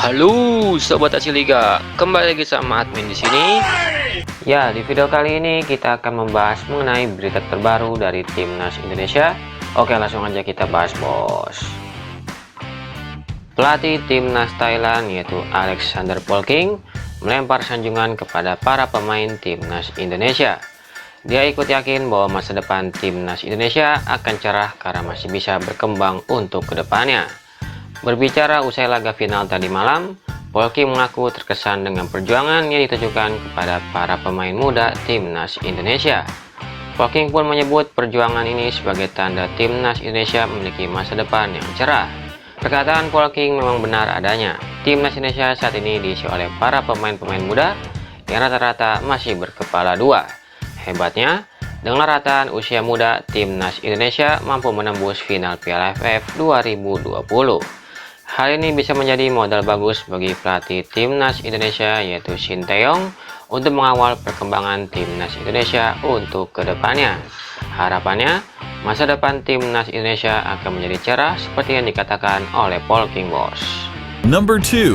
Halo Sobat Aci Liga, kembali lagi sama admin di sini. Ya, di video kali ini kita akan membahas mengenai berita terbaru dari Timnas Indonesia. Oke, langsung aja kita bahas, bos. Pelatih Timnas Thailand yaitu Alexander Polking melempar sanjungan kepada para pemain Timnas Indonesia. Dia ikut yakin bahwa masa depan Timnas Indonesia akan cerah karena masih bisa berkembang untuk kedepannya. Berbicara usai laga final tadi malam, Polking mengaku terkesan dengan perjuangan yang ditujukan kepada para pemain muda Timnas Indonesia. Polking pun menyebut perjuangan ini sebagai tanda Timnas Indonesia memiliki masa depan yang cerah. Perkataan Polking memang benar adanya. Timnas Indonesia saat ini diisi oleh para pemain-pemain muda yang rata-rata masih berkepala dua. Hebatnya, dengan rataan usia muda, Timnas Indonesia mampu menembus final Piala AFF 2020. Hal ini bisa menjadi modal bagus bagi pelatih Timnas Indonesia yaitu Shin Tae-yong untuk mengawal perkembangan Timnas Indonesia untuk kedepannya. Harapannya, masa depan Timnas Indonesia akan menjadi cerah seperti yang dikatakan oleh Polking, bos. Number 2.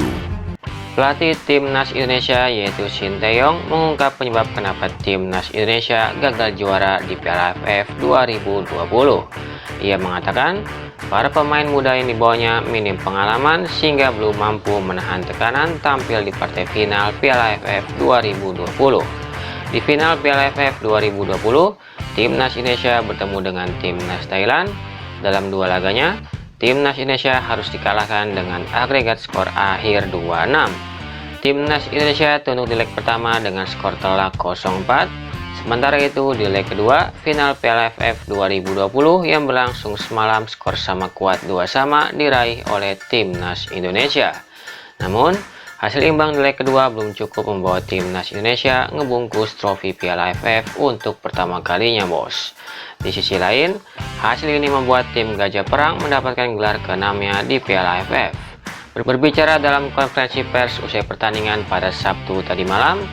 Pelatih Timnas Indonesia yaitu Shin Tae-yong mengungkap penyebab kenapa Timnas Indonesia gagal juara di Piala AFF 2020. Ia mengatakan, para pemain muda yang dibawanya minim pengalaman sehingga belum mampu menahan tekanan tampil di partai final Piala AFF 2020. Di final Piala AFF 2020, Timnas Indonesia bertemu dengan Timnas Thailand. Dalam dua laganya, Timnas Indonesia harus dikalahkan dengan agregat skor akhir 2-6. Timnas Indonesia tunduk di leg pertama dengan skor telak 0-4. Sementara itu di leg kedua, final Piala AFF 2020 yang berlangsung semalam skor sama kuat 2-2 diraih oleh Timnas Indonesia. Namun, hasil imbang di leg kedua belum cukup membawa Timnas Indonesia ngebungkus trofi Piala AFF untuk pertama kalinya, bos. Di sisi lain, hasil ini membuat tim Gajah Perang mendapatkan gelar ke-6-nya di Piala AFF. Berbicara dalam konferensi pers usai pertandingan pada Sabtu tadi malam,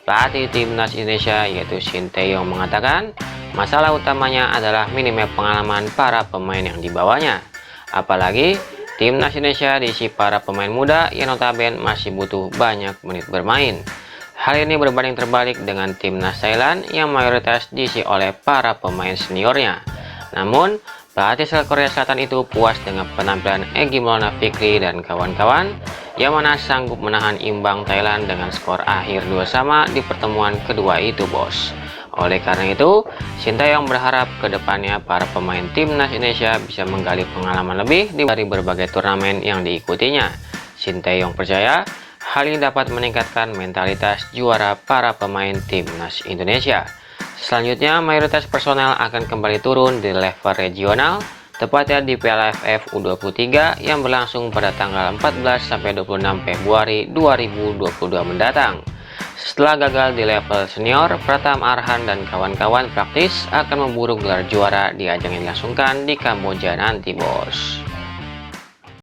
pelatih Timnas Indonesia yaitu Shin Tae-yong mengatakan masalah utamanya adalah minimnya pengalaman para pemain yang dibawanya. Apalagi Timnas Indonesia diisi para pemain muda yang notabene masih butuh banyak menit bermain. Hal ini berbanding terbalik dengan Timnas Thailand yang mayoritas diisi oleh para pemain seniornya. Namun, pelatih asal Korea Selatan itu puas dengan penampilan Egy Maulana Fikri dan kawan-kawan yang mana sanggup menahan imbang Thailand dengan skor akhir 2-2 di pertemuan kedua itu, bos. Oleh karena itu, Shin Tae-yong berharap kedepannya para pemain Timnas Indonesia bisa menggali pengalaman lebih dari berbagai turnamen yang diikutinya. Shin Tae-yong percaya hal ini dapat meningkatkan mentalitas juara para pemain Timnas Indonesia. Selanjutnya, mayoritas personel akan kembali turun di level regional, tepatnya di Piala AFF U23 yang berlangsung pada tanggal 14-26 Februari 2022 mendatang. Setelah gagal di level senior, Pratama Arhan dan kawan-kawan praktis akan memburu gelar juara di ajang yang dilangsungkan di Kamboja nanti, bos.